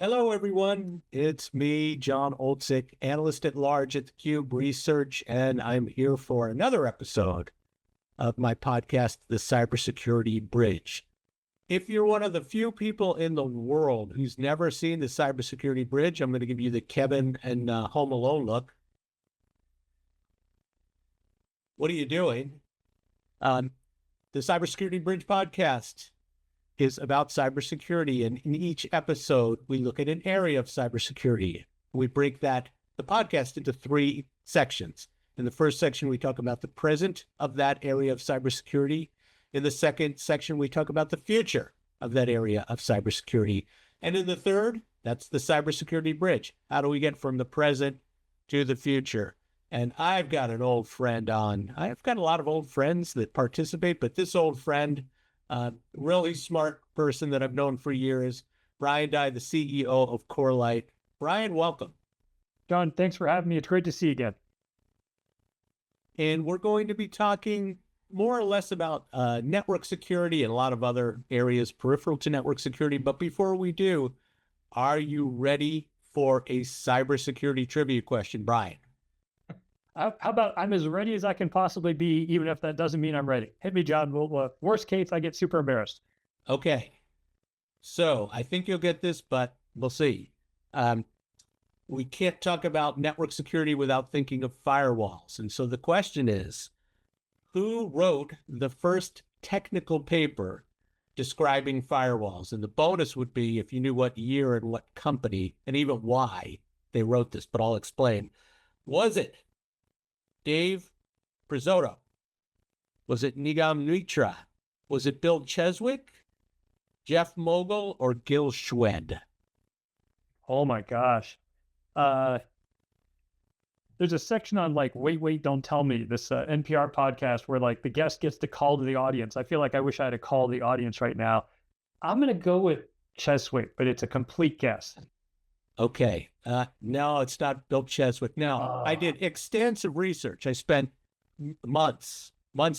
Hello, everyone. It's me, Jon Oltsik, analyst at large at theCUBE Research, and I'm here for another episode of my podcast, The Cybersecurity Bridge. If you're one of the few people in the world who's never seen the Cybersecurity Bridge, I'm going to give you the Kevin and Home Alone look. What are you doing? The Cybersecurity Bridge podcast is about cybersecurity, and in each episode, we look at an area of cybersecurity. We break the podcast into three sections. In the first section, we talk about the present of that area of cybersecurity. In the second section, we talk about the future of that area of cybersecurity. And in the third, that's the cybersecurity bridge. How do we get from the present to the future? And I've got an old friend on. I've got a lot of old friends that participate, but this old friend, really smart person that I've known for years, Brian Dye, the CEO of Corelight. Brian, welcome. John, thanks for having me. It's great to see you again. And we're going to be talking more or less about network security and a lot of other areas peripheral to network security. But before we do, are you ready for a cybersecurity trivia question, Brian? How about I'm as ready as I can possibly be, even if that doesn't mean I'm ready. Hit me, John. Worst case, I get super embarrassed. Okay. So I think you'll get this, but we'll see. We can't talk about network security without thinking of firewalls. And so the question is, who wrote the first technical paper describing firewalls? And the bonus would be if you knew what year and what company and even why they wrote this, but I'll explain. Was it Dave Brizotto? Was it Nigam Mitra? Was it Bill Cheswick, Jeff Mogul, or Gil Shwed? Oh my gosh. There's a section on wait, don't tell me, this NPR podcast where the guest gets to call to the audience. I feel like I wish I had a call to the audience right now. I'm going to go with Cheswick, but it's a complete guess. Okay. No, it's not Bill Cheswick. No, I did extensive research. I spent months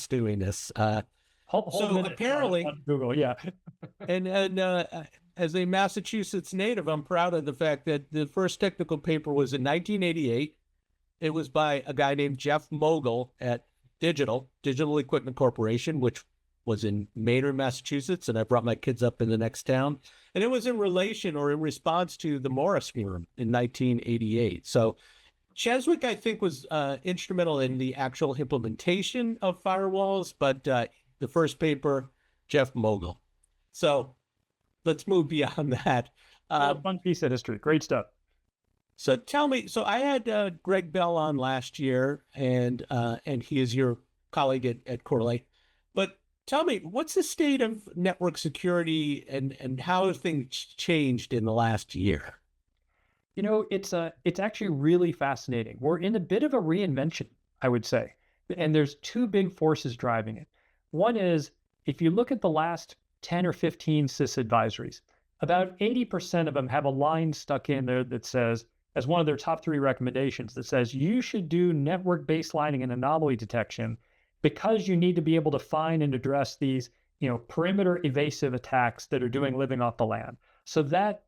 doing this. So apparently, on Google, yeah. and as a Massachusetts native, I'm proud of the fact that the first technical paper was in 1988. It was by a guy named Jeff Mogul at Digital Equipment Corporation, which was in Maynard, Massachusetts, and I brought my kids up in the next town. And it was in relation or in response to the Morris firm in 1988. So Cheswick, I think, was instrumental in the actual implementation of firewalls, but the first paper, Jeff Mogul. So let's move beyond that. Fun piece of history. Great stuff. So tell me, so I had Greg Bell on last year, and he is your colleague at Corelight. But tell me, what's the state of network security and how have things changed in the last year? You know, it's actually really fascinating. We're in a bit of a reinvention, I would say. And there's two big forces driving it. One is, if you look at the last 10 or 15 CIS advisories, about 80% of them have a line stuck in there that says, as one of their top 3 recommendations, that says you should do network baselining and anomaly detection because you need to be able to find and address these, perimeter evasive attacks that are living off the land. So that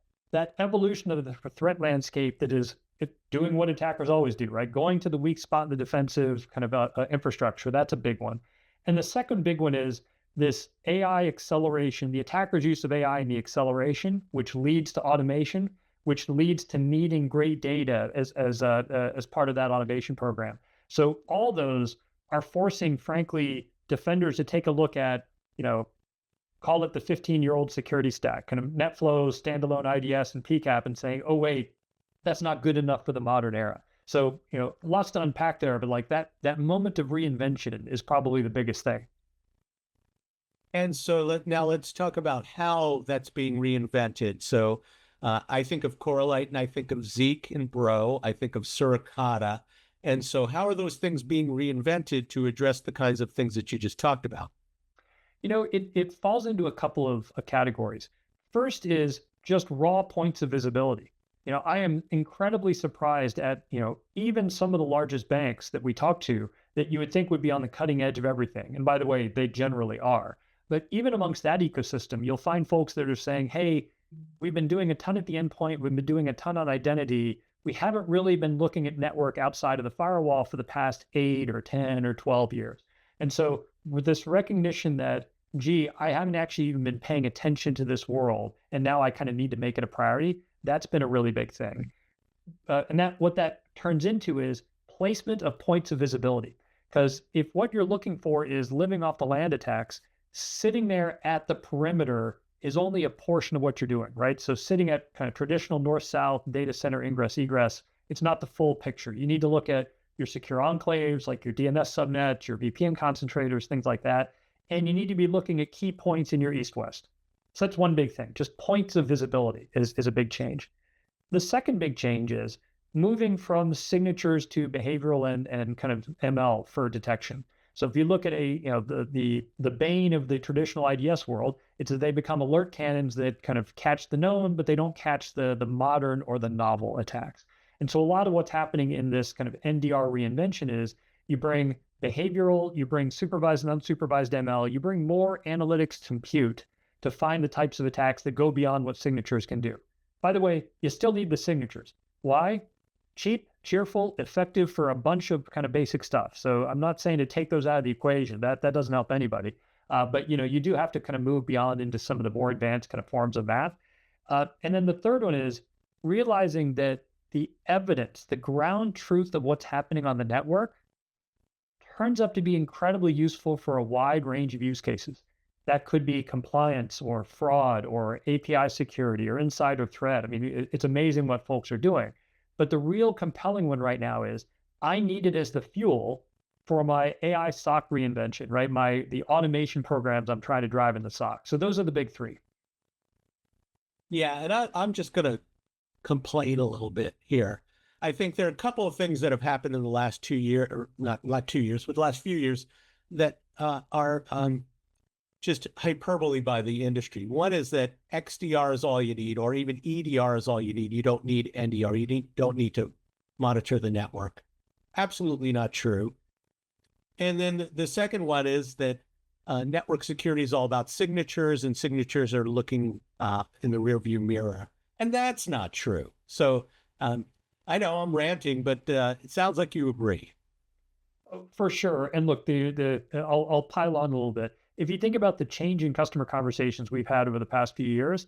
evolution of the threat landscape that is doing what attackers always do, right? Going to the weak spot in the defensive kind of infrastructure, that's a big one. And the second big one is this AI acceleration, the attacker's use of AI and the acceleration, which leads to automation, which leads to needing great data as part of that automation program. So all those are forcing, frankly, defenders to take a look at, call it the 15-year-old security stack, kind of NetFlow, standalone IDS, and PCAP, and saying, oh, wait, that's not good enough for the modern era. So, lots to unpack there, but that moment of reinvention is probably the biggest thing. And so now let's talk about how that's being reinvented. So I think of Corelight and I think of Zeek and Bro. I think of Suricata. And so how are those things being reinvented to address the kinds of things that you just talked about? It falls into a couple of categories. First is just raw points of visibility. I am incredibly surprised at, even some of the largest banks that we talk to that you would think would be on the cutting edge of everything. And by the way, they generally are. But even amongst that ecosystem, you'll find folks that are saying, hey, we've been doing a ton at the endpoint. We've been doing a ton on identity. We haven't really been looking at network outside of the firewall for the past 8 or 10 or 12 years. And so with this recognition that, gee, I haven't actually even been paying attention to this world, and now I kind of need to make it a priority, that's been a really big thing. And what that turns into is placement of points of visibility. Because if what you're looking for is living off the land attacks, sitting there at the perimeter is only a portion of what you're doing, right? So sitting at kind of traditional north-south data center ingress egress, it's not the full picture. You need to look at your secure enclaves, like your DNS subnets, your VPN concentrators, things like that. And you need to be looking at key points in your east-west. So that's one big thing. Just points of visibility is a big change. The second big change is moving from signatures to behavioral and kind of ML for detection. So if you look at the bane of the traditional IDS world, it's that they become alert cannons that kind of catch the known, but they don't catch the modern or the novel attacks. And so a lot of what's happening in this kind of NDR reinvention is you bring behavioral, you bring supervised and unsupervised ML, you bring more analytics compute to find the types of attacks that go beyond what signatures can do. By the way, you still need the signatures. Why? Cheap, cheerful, effective for a bunch of kind of basic stuff. So I'm not saying to take those out of the equation. That doesn't help anybody. But you do have to kind of move beyond into some of the more advanced kind of forms of math. And then the third one is realizing that the evidence, the ground truth of what's happening on the network turns up to be incredibly useful for a wide range of use cases. That could be compliance or fraud or API security or insider threat. I mean, it's amazing what folks are doing. But the real compelling one right now is I need it as the fuel for my AI SOC reinvention, right? The automation programs I'm trying to drive in the SOC. So those are the big three. Yeah, and I'm just going to complain a little bit here. I think there are a couple of things that have happened in the last 2 years, or not 2 years, but the last few years that are just hyperbole by the industry. One is that XDR is all you need, or even EDR is all you need. You don't need NDR. You don't need to monitor the network. Absolutely not true. And then the second one is that network security is all about signatures, and signatures are looking in the rearview mirror. And that's not true. So I know I'm ranting, but it sounds like you agree. For sure. And look, I'll pile on a little bit. If you think about the change in customer conversations we've had over the past few years,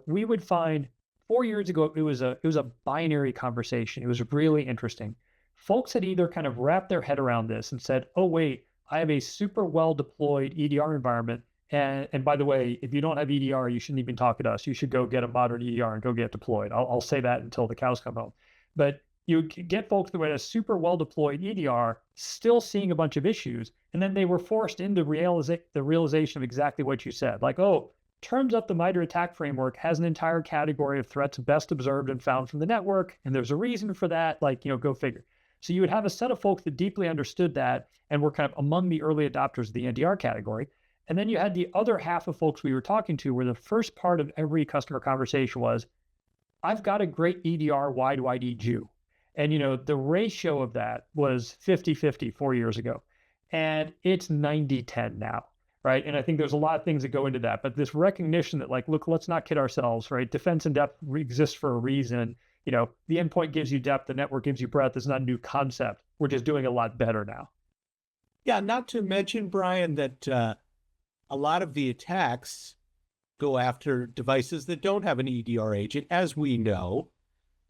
we would find 4 years ago, it was a binary conversation. It was really interesting. Folks had either kind of wrapped their head around this and said, oh, wait, I have a super well deployed EDR environment. And by the way, if you don't have EDR, you shouldn't even talk to us. You should go get a modern EDR and go get deployed. I'll say that until the cows come home. But you get folks that had a super well deployed EDR still seeing a bunch of issues. And then they were forced into the realization of exactly what you said. Like, oh, turns out the MITRE ATT&CK framework has an entire category of threats best observed and found from the network. And there's a reason for that. Like, go figure. So you would have a set of folks that deeply understood that and were kind of among the early adopters of the NDR category. And then you had the other half of folks we were talking to where the first part of every customer conversation was, I've got a great EDR, why do I need you? And, the ratio of that was 50-50 4 years ago. And it's 90-10 now, right? And I think there's a lot of things that go into that. But this recognition that, like, look, let's not kid ourselves, right? Defense in depth exists for a reason. The endpoint gives you depth, the network gives you breadth. It's not a new concept. We're just doing a lot better now. Yeah, not to mention, Brian, that a lot of the attacks go after devices that don't have an EDR agent, as we know.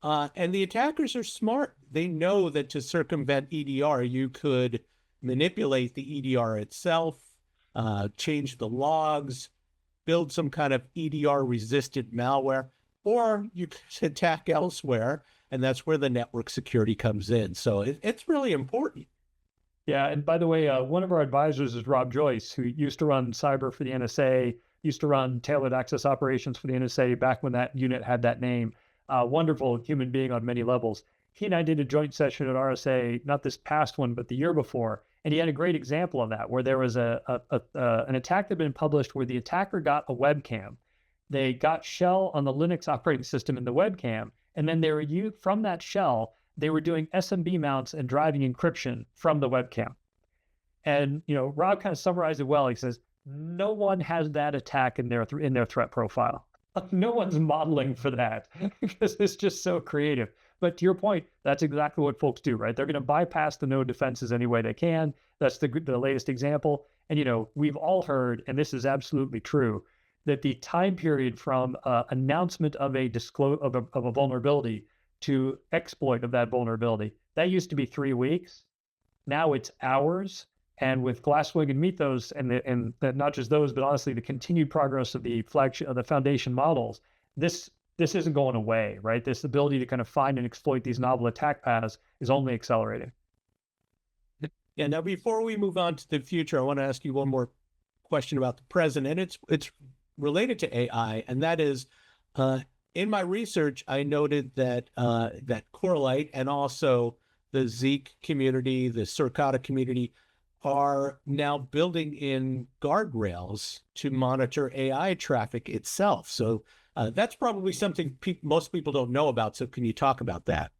And the attackers are smart. They know that to circumvent EDR, you could manipulate the EDR itself, change the logs, build some kind of EDR-resistant malware, or you could attack elsewhere, and that's where the network security comes in. So it's really important. Yeah, and by the way, one of our advisors is Rob Joyce, who used to run cyber for the NSA, used to run tailored access operations for the NSA back when that unit had that name. Wonderful human being on many levels. He and I did a joint session at RSA, not this past one, but the year before. And he had a great example of that, where there was an attack that had been published where the attacker got a webcam. They got shell on the Linux operating system in the webcam. And then from that shell, they were doing SMB mounts and driving encryption from the webcam. And, Rob kind of summarized it well. He says, no one has that attack in their threat profile. No one's modeling for that because it's just so creative. But to your point, that's exactly what folks do, right? They're going to bypass the node defenses any way they can. That's the latest example. And, we've all heard, and this is absolutely true, that the time period from announcement of a vulnerability to exploit of that vulnerability, that used to be 3 weeks. Now it's hours. And with Glasswing and Mythos, and not just those, but honestly, the continued progress of the flagship, of the foundation models, this isn't going away, right? This ability to kind of find and exploit these novel attack paths is only accelerating. Yeah. Now, before we move on to the future, I want to ask you one more question about the present, and it's related to AI, and that is, in my research, I noted that that Corelight and also the Zeek community, the Circata community, are now building in guardrails to monitor AI traffic itself. So that's probably something most people don't know about. So can you talk about that?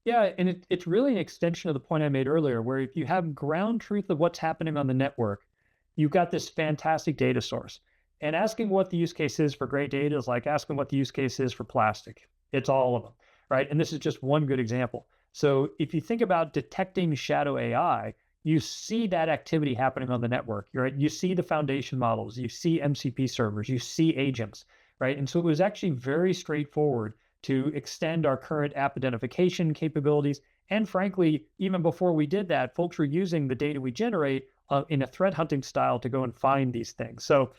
Yeah, and it's really an extension of the point I made earlier, where if you have ground truth of what's happening on the network, you've got this fantastic data source. And asking what the use case is for great data is like asking what the use case is for plastic. It's all of them, right? And this is just one good example. So if you think about detecting shadow AI, you see that activity happening on the network, right? You see the foundation models, you see MCP servers, you see agents, right? And so it was actually very straightforward to extend our current app identification capabilities. And frankly, even before we did that, folks were using the data we generate in a threat hunting style to go and find these things. So,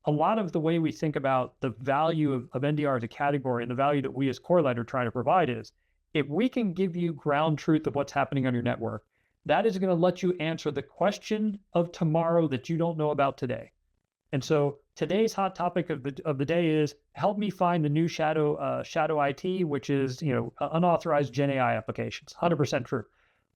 a lot of the way we think about the value of NDR as a category and the value that we as Corelight are trying to provide is, if we can give you ground truth of what's happening on your network, that is going to let you answer the question of tomorrow that you don't know about today. And so today's hot topic of the day is, help me find the new shadow IT, which is unauthorized Gen AI applications. 100% true.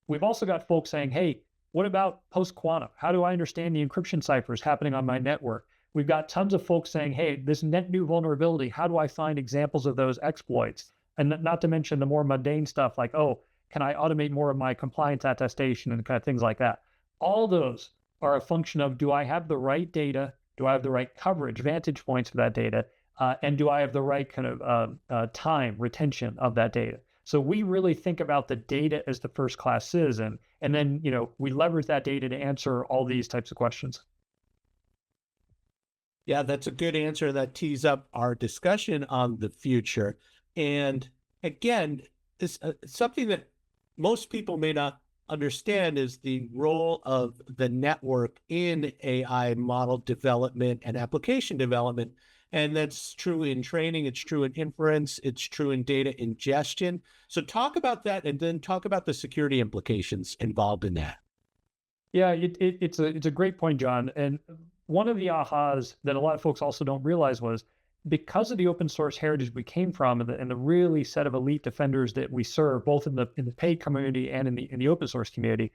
We've also got folks saying, hey, what about post-quantum? How do I understand the encryption ciphers happening on my network? We've got tons of folks saying, hey, this net new vulnerability, how do I find examples of those exploits? And not to mention the more mundane stuff like, oh, can I automate more of my compliance attestation and kind of things like that? All those are a function of, do I have the right data? Do I have the right coverage, vantage points for that data? And do I have the right kind of time retention of that data? So we really think about the data as the first class citizen. And then, we leverage that data to answer all these types of questions. Yeah, that's a good answer. That tees up our discussion on the future. And again, this something that most people may not understand is the role of the network in AI model development and application development. And that's true in training, it's true in inference, it's true in data ingestion. So talk about that, and then talk about the security implications involved in that. Yeah, it's a great point, John. And one of the ahas that a lot of folks also don't realize was, because of the open source heritage we came from, and the really set of elite defenders that we serve, both in the paid community and in the open source community,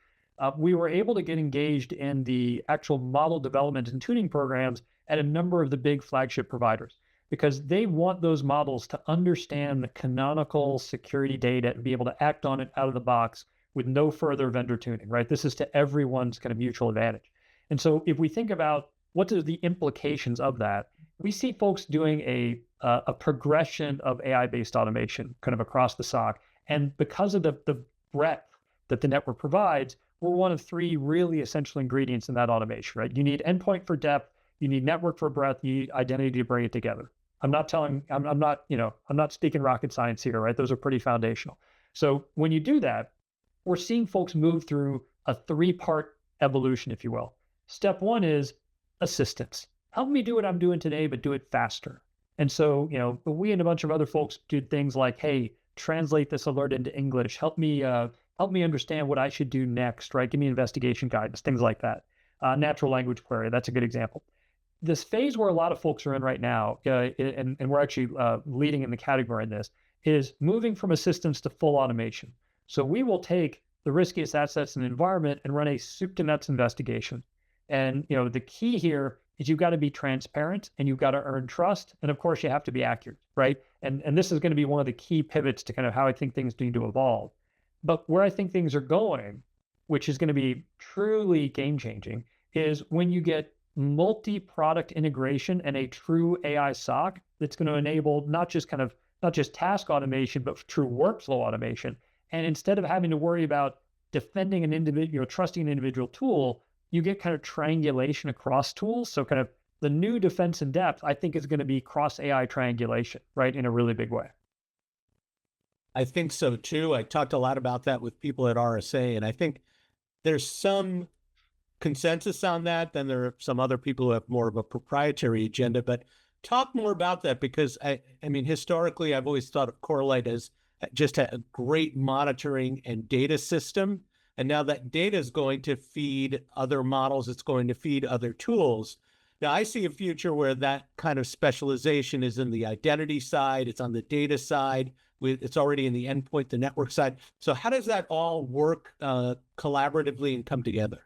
we were able to get engaged in the actual model development and tuning programs at a number of the big flagship providers, because they want those models to understand the canonical security data and be able to act on it out of the box with no further vendor tuning, right? This is to everyone's kind of mutual advantage. And so if we think about what are the implications of that, we see folks doing a progression of AI-based automation kind of across the SOC. And because of the breadth that the network provides, we're one of three really essential ingredients in that automation, right? You need endpoint for depth, you need network for breadth, you need identity to bring it together. I'm not speaking rocket science here, right? Those are pretty foundational. So when you do that, we're seeing folks move through a three-part evolution, if you will. Step one is assistance. Help me do what I'm doing today, but do it faster. And so, we and a bunch of other folks did things like, hey, translate this alert into English. Help me understand what I should do next, right? Give me investigation guidance, things like that. Natural language query, that's a good example. This phase where a lot of folks are in right now, and we're actually leading in the category in this, is moving from assistance to full automation. So we will take the riskiest assets in the environment and run a soup to nuts investigation. And the key here is you've got to be transparent, and you've got to earn trust, and of course you have to be accurate, right? And this is going to be one of the key pivots to kind of how I think things need to evolve. But where I think things are going, which is going to be truly game changing, is when you get multi-product integration and a true AI SOC that's going to enable not just task automation, but true workflow automation. And instead of having to worry about defending an individual, trusting an individual tool, you get kind of triangulation across tools. So kind of the new defense in depth, I think, is going to be cross AI triangulation, right, in a really big way. I think so too. I talked a lot about that with people at RSA, and I think there's some consensus on that. Then there are some other people who have more of a proprietary agenda, but talk more about that, because I mean, historically, I've always thought of Corelight as just a great monitoring and data system. And now that data is going to feed other models, it's going to feed other tools. Now, I see a future where that kind of specialization is in the identity side, it's on the data side, it's already in the endpoint, the network side. So how does that all work collaboratively and come together?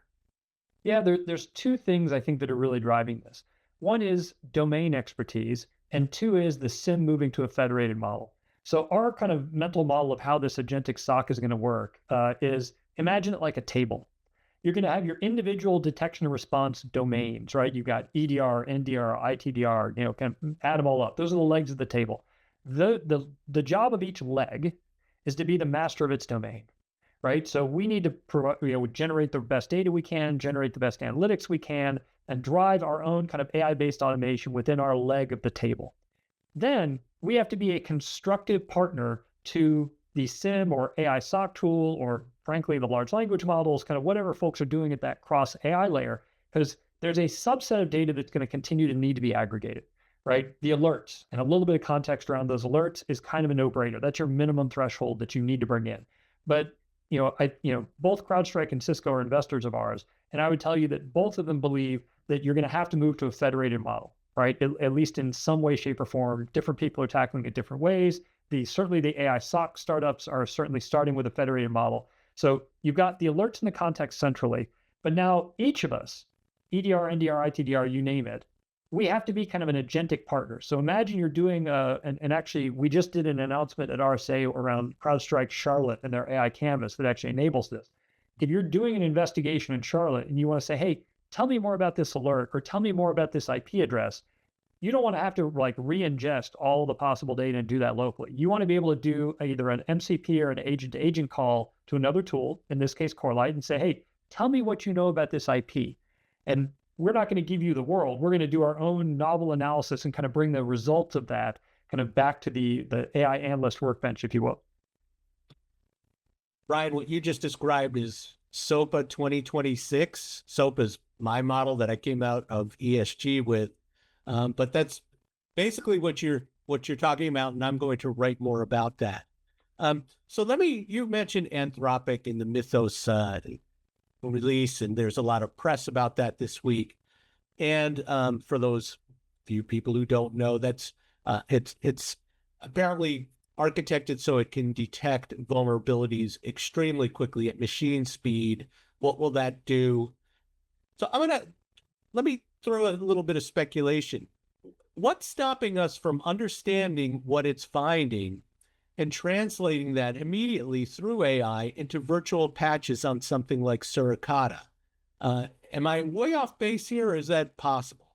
Yeah, there's two things I think that are really driving this. One is domain expertise, and two is the SIM moving to a federated model. So our kind of mental model of how this agentic SOC is going to work is, imagine it like a table. You're going to have your individual detection and response domains, right? You've got EDR, NDR, ITDR, kind of add them all up. Those are the legs of the table. The job of each leg is to be the master of its domain, right? So we need to provide, generate the best data we can, generate the best analytics we can, and drive our own kind of AI-based automation within our leg of the table. Then we have to be a constructive partner to the SIM or AI SOC tool, or frankly, the large language models, kind of whatever folks are doing at that cross AI layer, because there's a subset of data that's going to continue to need to be aggregated, right? The alerts, and a little bit of context around those alerts is kind of a no-brainer. That's your minimum threshold that you need to bring in. But both CrowdStrike and Cisco are investors of ours, and I would tell you that both of them believe that you're going to have to move to a federated model, right? At least in some way, shape, or form. Different people are tackling it different ways. Certainly the AI SOC startups are certainly starting with a federated model. So you've got the alerts in the context centrally, but now each of us, EDR, NDR, ITDR, you name it, we have to be kind of an agentic partner. So imagine you're doing, and actually we just did an announcement at RSA around CrowdStrike Charlotte and their AI canvas that actually enables this. If you're doing an investigation in Charlotte and you want to say, hey, tell me more about this alert, or tell me more about this IP address, you don't want to have to like re-ingest all the possible data and do that locally. You want to be able to do either an MCP or an agent-to-agent call to another tool, in this case Corelight, and say, hey, tell me what you know about this IP. And we're not going to give you the world. We're going to do our own novel analysis and kind of bring the results of that kind of back to the AI analyst workbench, if you will. Brian, what you just described is SOPA 2026. SOPA is my model that I came out of ESG with. But that's basically what you're talking about, and I'm going to write more about that. So you mentioned Anthropic in the Mythos release, and there's a lot of press about that this week. And for those few people who don't know, that's it's apparently architected so it can detect vulnerabilities extremely quickly at machine speed. What will that do? So let me throw a little bit of speculation. What's stopping us from understanding what it's finding and translating that immediately through AI into virtual patches on something like Suricata? Am I way off base here, or is that possible?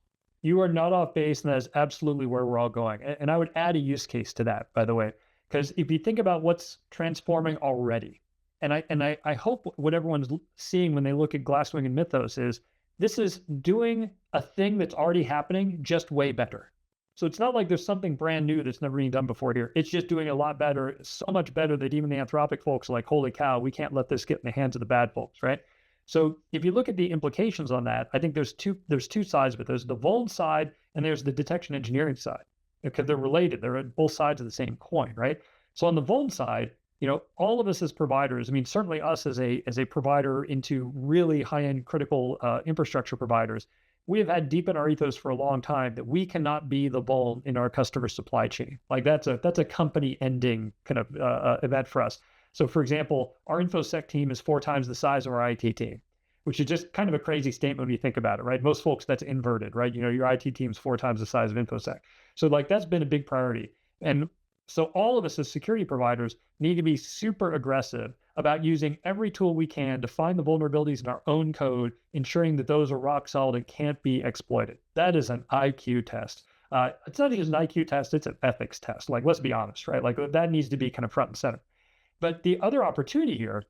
You are not off base, and that is absolutely where we're all going. And I would add a use case to that, by the way, because if you think about what's transforming already, and I hope what everyone's seeing when they look at Glasswing and Mythos is this is doing a thing that's already happening just way better. So it's not like there's something brand new that's never been done before here. It's just doing a lot better, so much better that even the Anthropic folks are like, holy cow, we can't let this get in the hands of the bad folks, right? So if you look at the implications on that, I think there's two sides of it. There's the vuln side and there's the detection engineering side, because they're related. They're at both sides of the same coin, right? So on the vuln side, all of us as providers, I mean, certainly us as a provider into really high-end critical infrastructure providers, we have had deep in our ethos for a long time that we cannot be the vuln in our customer supply chain. Like that's a company ending kind of event for us. So for example, our InfoSec team is 4 times the size of our IT team, which is just kind of a crazy statement when you think about it, right? Most folks, that's inverted, right? Your IT team is 4 times the size of InfoSec. So like that's been a big priority. And so all of us as security providers need to be super aggressive about using every tool we can to find the vulnerabilities in our own code, ensuring that those are rock solid and can't be exploited. That is an IQ test. It's not just an IQ test, it's an ethics test. Like, let's be honest, right? Like that needs to be kind of front and center. But the other opportunity here,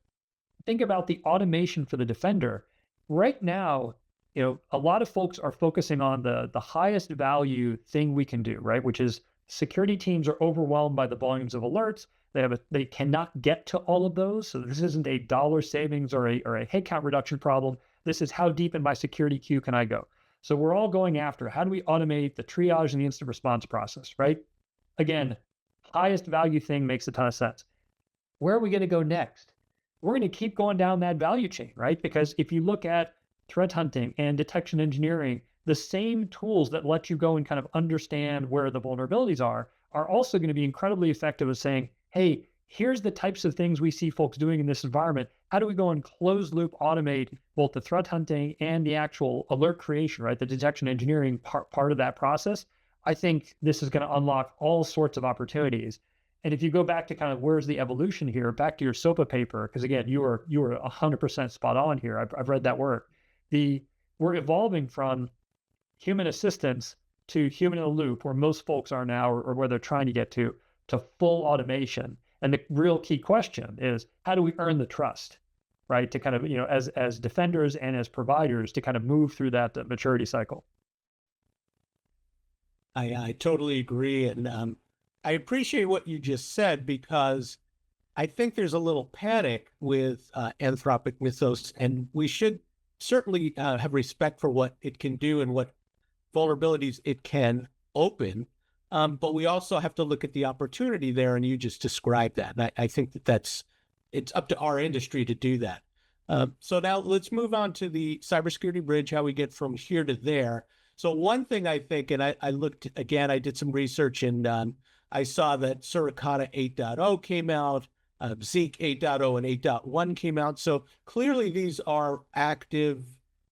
think about the automation for the defender. Right now, a lot of folks are focusing on the highest value thing we can do, right? Which is security teams are overwhelmed by the volumes of alerts. They cannot get to all of those. So this isn't a dollar savings or a headcount reduction problem. This is how deep in my security queue can I go? So we're all going after how do we automate the triage and the incident response process, right? Again, highest value thing makes a ton of sense. Where are we going to go next? We're going to keep going down that value chain, right? Because if you look at threat hunting and detection engineering, the same tools that let you go and kind of understand where the vulnerabilities are also going to be incredibly effective at saying, hey, here's the types of things we see folks doing in this environment. How do we go and closed loop automate both the threat hunting and the actual alert creation, right? The detection engineering part of that process. I think this is going to unlock all sorts of opportunities. And if you go back to kind of where's the evolution here, back to your SOPA paper, because again, you were 100% spot on here. I've read that work. We're evolving from human assistance to human in the loop, where most folks are now, or where they're trying to get to full automation. And the real key question is, how do we earn the trust, right? To kind of, as defenders and as providers to kind of move through that maturity cycle. I totally agree. And I appreciate what you just said, because I think there's a little panic with Anthropic Mythos, and we should certainly have respect for what it can do and what vulnerabilities it can open. But we also have to look at the opportunity there, and you just described that. And I think it's up to our industry to do that. So now let's move on to the cybersecurity bridge, how we get from here to there. So one thing I think, and I looked again, I did some research, and I saw that Suricata 8.0 came out, Zeek 8.0 and 8.1 came out. So clearly these are active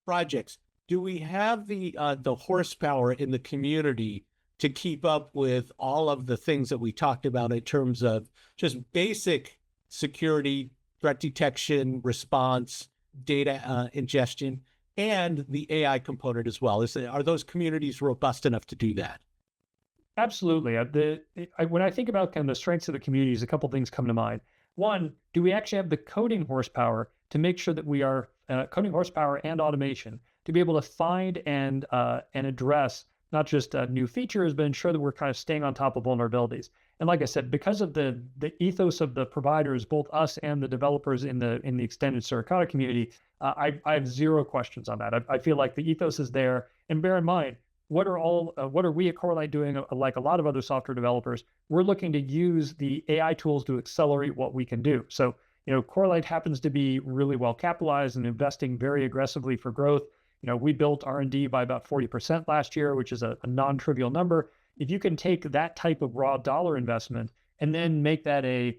projects. Do we have the horsepower in the community to keep up with all of the things that we talked about in terms of just basic security, threat detection, response, data ingestion, and the AI component as well? Are those communities robust enough to do that? Absolutely. When I think about kind of the strengths of the communities, a couple of things come to mind. One, do we actually have the coding horsepower to make sure that we are coding horsepower and automation to be able to find and address not just new features, but ensure that we're kind of staying on top of vulnerabilities. And like I said, because of the ethos of the providers, both us and the developers in the extended Suricata community, I have zero questions on that. I feel like the ethos is there. And bear in mind, what are we at Corelight doing? Like a lot of other software developers, we're looking to use the AI tools to accelerate what we can do. So, Corelight happens to be really well capitalized and investing very aggressively for growth. We built R&D by about 40% last year, which is a non-trivial number. If you can take that type of raw dollar investment and then make that a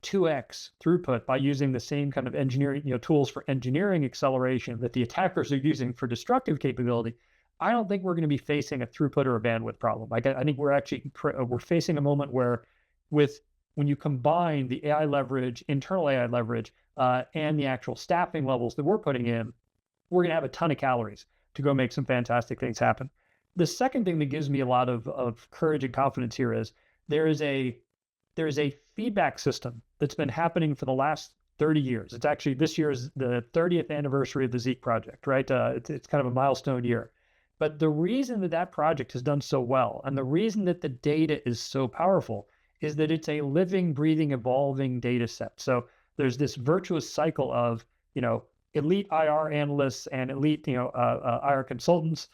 2x throughput by using the same kind of engineering, tools for engineering acceleration that the attackers are using for destructive capability, I don't think we're going to be facing a throughput or a bandwidth problem. I think we're facing a moment where, when you combine the AI leverage, internal AI leverage, and the actual staffing levels that we're putting in, we're going to have a ton of calories to go make some fantastic things happen. The second thing that gives me a lot of courage and confidence here is there is a feedback system that's been happening for the last 30 years. It's actually, this year is the 30th anniversary of the Zeek project, right? It's kind of a milestone year. But the reason that project has done so well, and the reason that the data is so powerful, is that it's a living, breathing, evolving data set. So there's this virtuous cycle of, elite IR analysts and elite, IR consultants,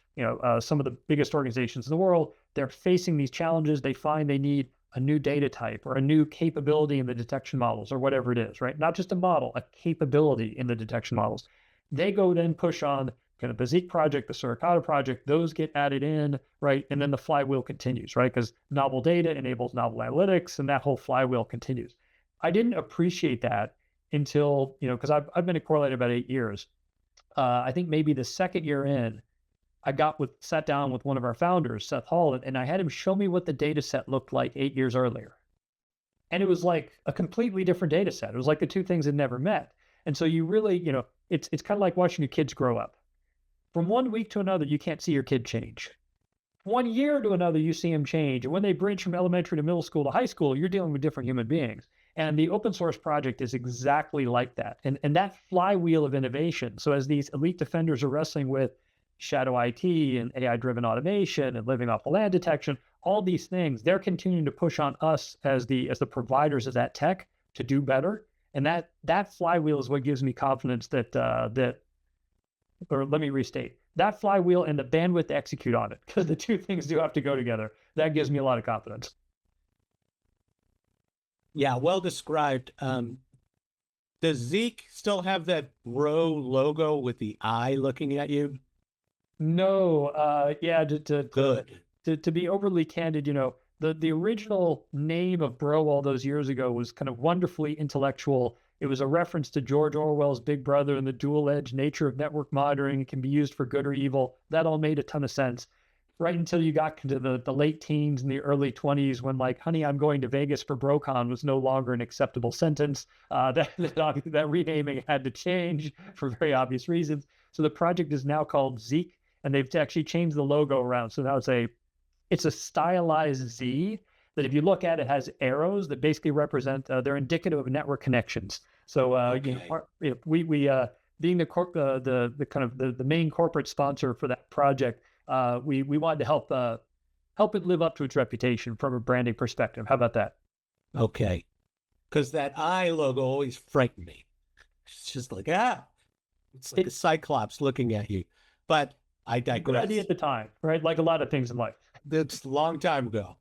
some of the biggest organizations in the world, they're facing these challenges. They find they need a new data type or a new capability in the detection models or whatever it is, right? Not just a model, a capability in the detection models. They go then push on kind of the Zeek project, the Suricata project, those get added in, right? And then the flywheel continues, right? Because novel data enables novel analytics, and that whole flywheel continues. I didn't appreciate that until, because I've been at Corelight about 8 years. I think maybe the second year in, I sat down with one of our founders, Seth Hall, and I had him show me what the data set looked like 8 years earlier. And it was like a completely different data set. It was like the two things had never met. And so you really, it's kind of like watching your kids grow up. From one week to another, you can't see your kid change. 1 year to another, you see them change. And when they bridge from elementary to middle school to high school, you're dealing with different human beings. And the open source project is exactly like that. And that flywheel of innovation. So as these elite defenders are wrestling with shadow IT and AI-driven automation and living off the land detection, all these things, they're continuing to push on us as the providers of that tech to do better. And that flywheel is what gives me confidence or let me restate, that flywheel and the bandwidth to execute on it, because the two things do have to go together. That gives me a lot of confidence. Yeah, well described. Does Zeke still have that bro logo with the eye looking at you? No, yeah, Good. to be overly candid, the original name of Bro all those years ago was kind of wonderfully intellectual. It was a reference to George Orwell's Big Brother and the dual-edged nature of network monitoring. It can be used for good or evil. That all made a ton of sense. Right until you got into the late teens and the early 20s when like, honey, I'm going to Vegas for BroCon was no longer an acceptable sentence. That renaming had to change for very obvious reasons. So the project is now called Zeke, and they've actually changed the logo around. So now it's a stylized Z that if you look at it has arrows that basically represent, they're indicative of network connections. So Okay. we being the kind of the main corporate sponsor for that project, we wanted to help it live up to its reputation from a branding perspective. How about that? Okay. Because that eye logo always frightened me. It's just like, it's like a cyclops looking at you. But I Good idea digress. at the time, right? Like a lot of things in life. That's a long time ago.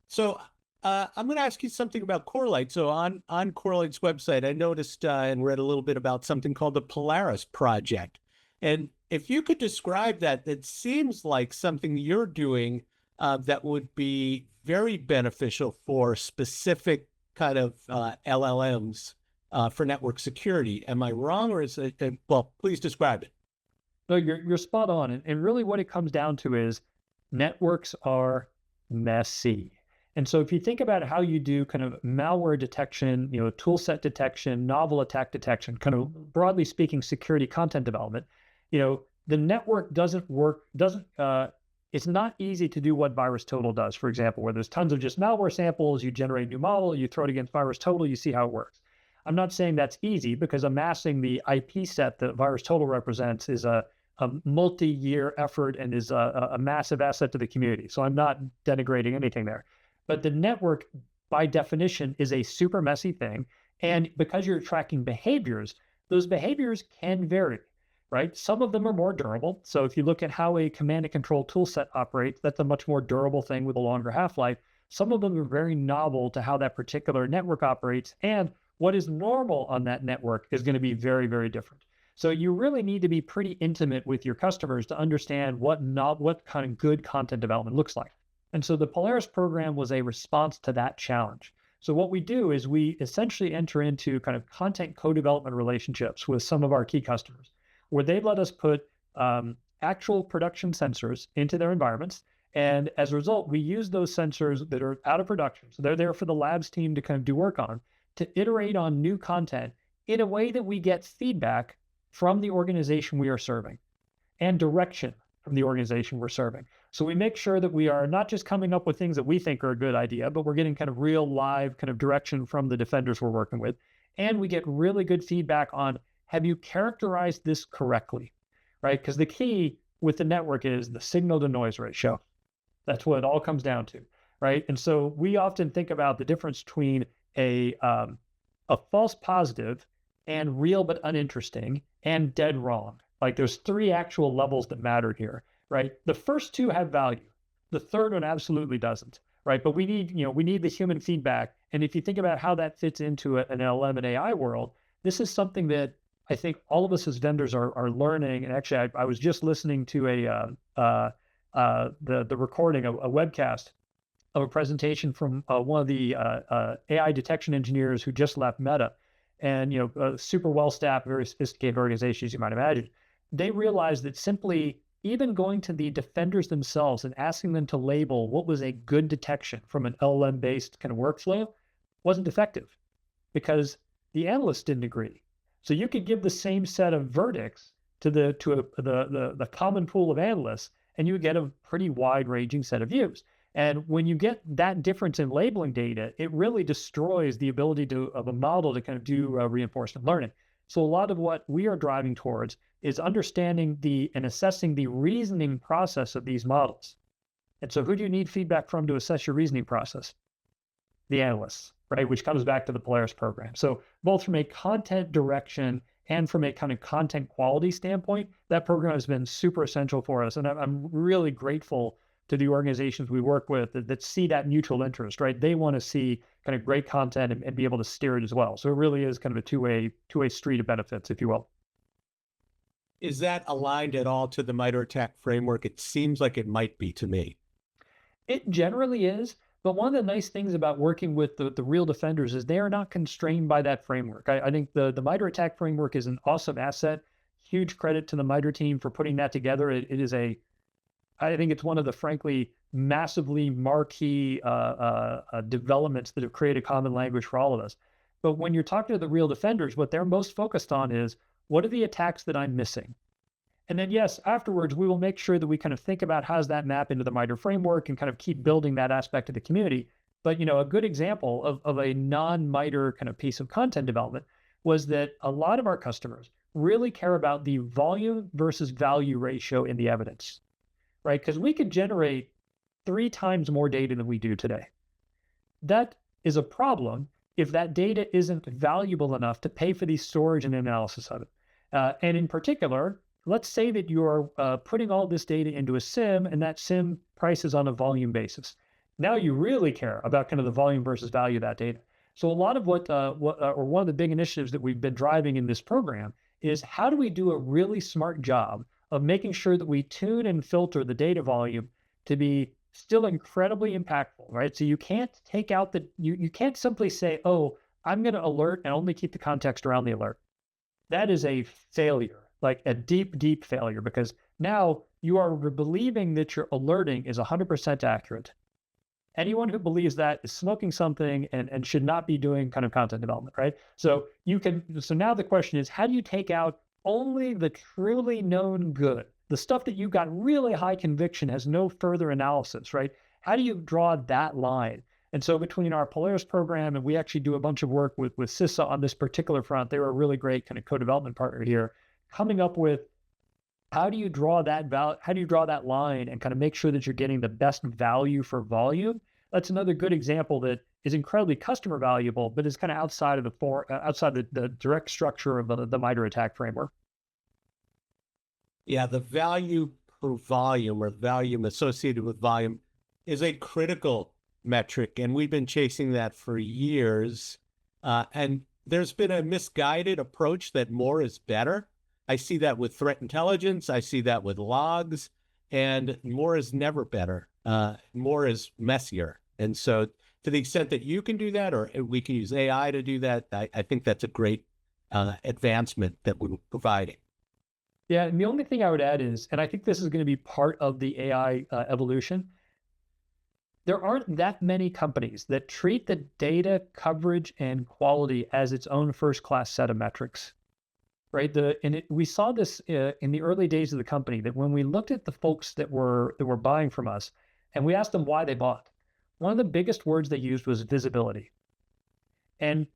So I'm going to ask you something about Corelight. So on Corelight's website, I noticed and read a little bit about something called the Polaris project. And if you could describe that, that seems like something you're doing that would be very beneficial for specific kind of LLMs for network security. Am I wrong, or is it? Well, please describe it. No, you're spot on. And really what it comes down to is networks are messy. And so if you think about how you do kind of malware detection, tool set detection, novel attack detection, kind of broadly speaking, security content development, the network it's not easy to do what VirusTotal does, for example, where there's tons of just malware samples, you generate a new model, you throw it against VirusTotal, you see how it works. I'm not saying that's easy because amassing the IP set that VirusTotal represents is a multi-year effort and is a massive asset to the community. So I'm not denigrating anything there. But the network, by definition, is a super messy thing. And because you're tracking behaviors, those behaviors can vary, right? Some of them are more durable. So if you look at how a command and control tool set operates, that's a much more durable thing with a longer half-life. Some of them are very novel to how that particular network operates. And what is normal on that network is going to be very, very different. So you really need to be pretty intimate with your customers to understand what kind of good content development looks like. And so the Polaris program was a response to that challenge. So what we do is we essentially enter into kind of content co-development relationships with some of our key customers, where they let us put actual production sensors into their environments. And as a result, we use those sensors that are out of production. So they're there for the labs team to kind of do work on, to iterate on new content in a way that we get feedback from the organization we are serving and direction from the organization we're serving. So we make sure that we are not just coming up with things that we think are a good idea, but we're getting kind of real live kind of direction from the defenders we're working with. And we get really good feedback on, have you characterized this correctly, right? Because the key with the network is the signal to noise ratio. That's what it all comes down to, right? And so we often think about the difference between a false positive and real but uninteresting and dead wrong. Like there's three actual levels that matter here, right? The first two have value. The third one absolutely doesn't, right? But we need the human feedback. And if you think about how that fits into an LLM and AI world, this is something that I think all of us as vendors are learning. And actually, I was just listening to the recording, a webcast of a presentation from one of the AI detection engineers who just left Meta, and a super well-staffed, very sophisticated organization, as you might imagine. They realized that simply even going to the defenders themselves and asking them to label what was a good detection from an LLM-based kind of workflow, wasn't effective because the analysts didn't agree. So you could give the same set of verdicts to the common pool of analysts, and you get a pretty wide-ranging set of views. And when you get that difference in labeling data, it really destroys the ability of a model to kind of do reinforcement learning. So a lot of what we are driving towards is understanding and assessing the reasoning process of these models. And so who do you need feedback from to assess your reasoning process? The analysts, right? Which comes back to the Polaris program. So both from a content direction and from a kind of content quality standpoint, that program has been super essential for us. And I'm really grateful to the organizations we work with that see that mutual interest, right? They want to see kind of great content and be able to steer it as well. So it really is kind of a two-way street of benefits, if you will. Is that aligned at all to the MITRE ATT&CK framework? It seems like it might be to me. It generally is. But one of the nice things about working with the real defenders is they are not constrained by that framework. I think the MITRE ATT&CK framework is an awesome asset. Huge credit to the MITRE team for putting that together. I think it's one of the, frankly, massively marquee developments that have created common language for all of us. But when you're talking to the real defenders, what they're most focused on is, what are the attacks that I'm missing? And then, yes, afterwards, we will make sure that we kind of think about how does that map into the MITRE framework and kind of keep building that aspect of the community. But, a good example of a non-MITRE kind of piece of content development was that a lot of our customers really care about the volume versus value ratio in the evidence, right? Because we could generate 3 times more data than we do today. That is a problem if that data isn't valuable enough to pay for the storage and analysis of it. And in particular, let's say that you're putting all this data into a SIM, and that SIM price is on a volume basis. Now you really care about kind of the volume versus value of that data. So a lot of one of the big initiatives that we've been driving in this program is, how do we do a really smart job of making sure that we tune and filter the data volume to be still incredibly impactful, right? So you can't take out you can't simply say, oh, I'm going to alert and only keep the context around the alert. That is a failure. Like a deep, deep failure, because now you are believing that your alerting is 100% accurate. Anyone who believes that is smoking something and should not be doing kind of content development, right? So now the question is, how do you take out only the truly known good, the stuff that you got really high conviction, has no further analysis, right? How do you draw that line? And so between our Polaris program, and we actually do a bunch of work with CISA on this particular front, they were a really great kind of co-development partner here, coming up with how do you draw that line and kind of make sure that you're getting the best value for volume. That's another good example that is incredibly customer valuable, but is kind of outside of the direct structure of the MITRE ATT&CK framework. Yeah, the value per volume, or volume associated with volume, is a critical metric, and we've been chasing that for years. And there's been a misguided approach that more is better. I see that with threat intelligence. I see that with logs, and more is never better. More is messier. And so to the extent that you can do that, or we can use AI to do that, I think that's a great advancement that we're providing. Yeah, and the only thing I would add is, and I think this is going to be part of the AI evolution, there aren't that many companies that treat the data coverage and quality as its own first-class set of metrics, right? We saw this in the early days of the company, that when we looked at the folks that were buying from us, and we asked them why they bought, one of the biggest words they used was visibility. And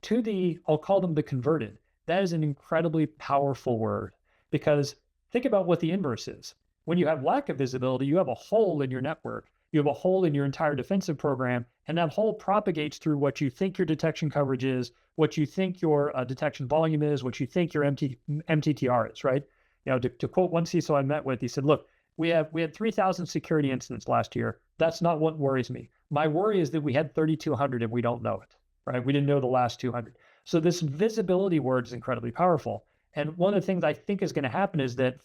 I'll call them the converted, that is an incredibly powerful word, because think about what the inverse is. When you have lack of visibility, you have a hole in your network. You have a hole in your entire defensive program, and that hole propagates through what you think your detection coverage is, what you think your detection volume is, what you think your MTTR is, right? To quote one CISO I met with, he said, look, we had 3,000 security incidents last year. That's not what worries me. My worry is that we had 3,200 and we don't know it, right? We didn't know the last 200. So this visibility word is incredibly powerful. And one of the things I think is going to happen is that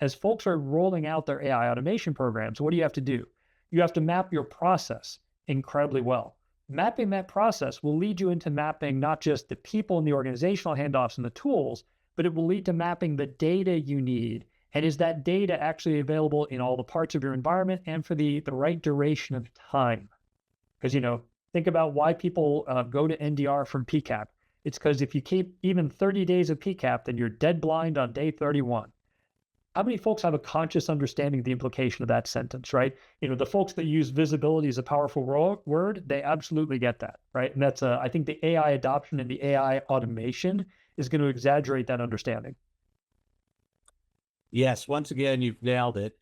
as folks are rolling out their AI automation programs, what do you have to do? You have to map your process incredibly well. Mapping that process will lead you into mapping not just the people and the organizational handoffs and the tools, but it will lead to mapping the data you need. And is that data actually available in all the parts of your environment and for the right duration of time? Because, Think about why people go to NDR from PCAP. It's because if you keep even 30 days of PCAP, then you're dead blind on day 31. How many folks have a conscious understanding of the implication of that sentence, right? The folks that use visibility as a powerful word, they absolutely get that, right? And that's, I think the AI adoption and the AI automation is going to exaggerate that understanding. Yes, once again, you've nailed it.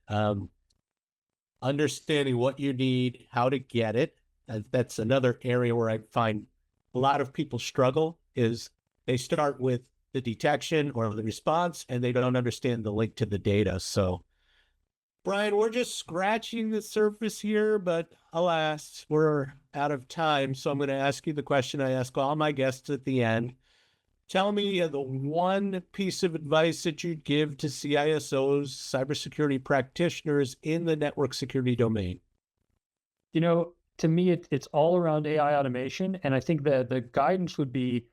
Understanding what you need, how to get it. That's another area where I find a lot of people struggle, is they start with the detection or the response, and they don't understand the link to the data. So, Brian, we're just scratching the surface here, but alas, we're out of time. So I'm going to ask you the question I ask all my guests at the end. Tell me the one piece of advice that you'd give to CISOs, cybersecurity practitioners in the network security domain. To me, it's all around AI automation. And I think that the guidance would be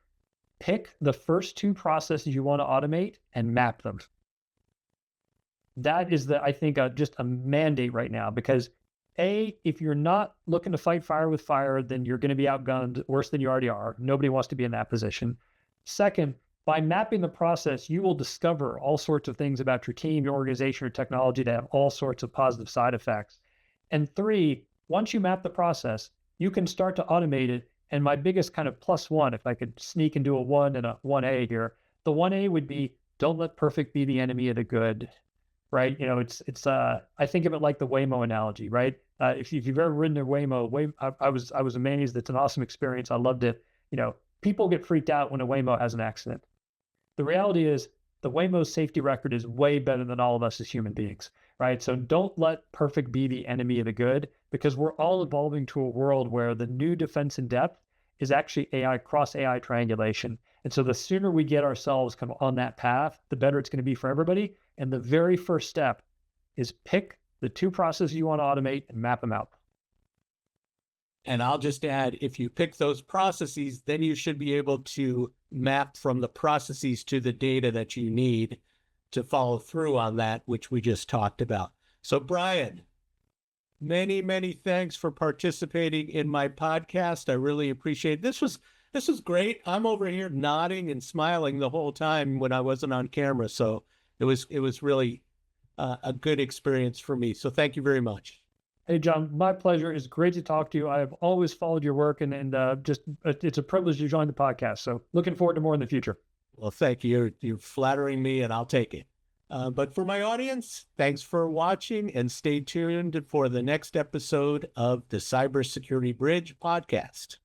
pick the first two processes you want to automate and map them. That is I think, just a mandate right now, because if you're not looking to fight fire with fire, then you're going to be outgunned worse than you already are. Nobody wants to be in that position. Second, by mapping the process, you will discover all sorts of things about your team, your organization, your technology that have all sorts of positive side effects. And three, once you map the process, you can start to automate it. And my biggest kind of plus one, if I could sneak and do a 1 and a 1A here, the 1A would be, don't let perfect be the enemy of the good, right? I think of it like the Waymo analogy, right? If you've ever ridden a Waymo, I was amazed. It's an awesome experience. I loved it. People get freaked out when a Waymo has an accident. The reality is the Waymo's safety record is way better than all of us as human beings, right? So don't let perfect be the enemy of the good, because we're all evolving to a world where the new defense in depth is actually AI, cross AI triangulation. And so the sooner we get ourselves kind of on that path, the better it's going to be for everybody. And the very first step is pick the two processes you want to automate and map them out. And I'll just add, if you pick those processes, then you should be able to map from the processes to the data that you need to follow through on that, which we just talked about. So, Brian, many, many thanks for participating in my podcast. I really appreciate it. This was great. I'm over here nodding and smiling the whole time when I wasn't on camera. So it was really a good experience for me. So thank you very much. Hey, John, my pleasure. It's great to talk to you. I have always followed your work, and just it's a privilege to join the podcast. So looking forward to more in the future. Well, thank you. You're flattering me, and I'll take it. But for my audience, thanks for watching, and stay tuned for the next episode of the Cybersecurity Bridge podcast.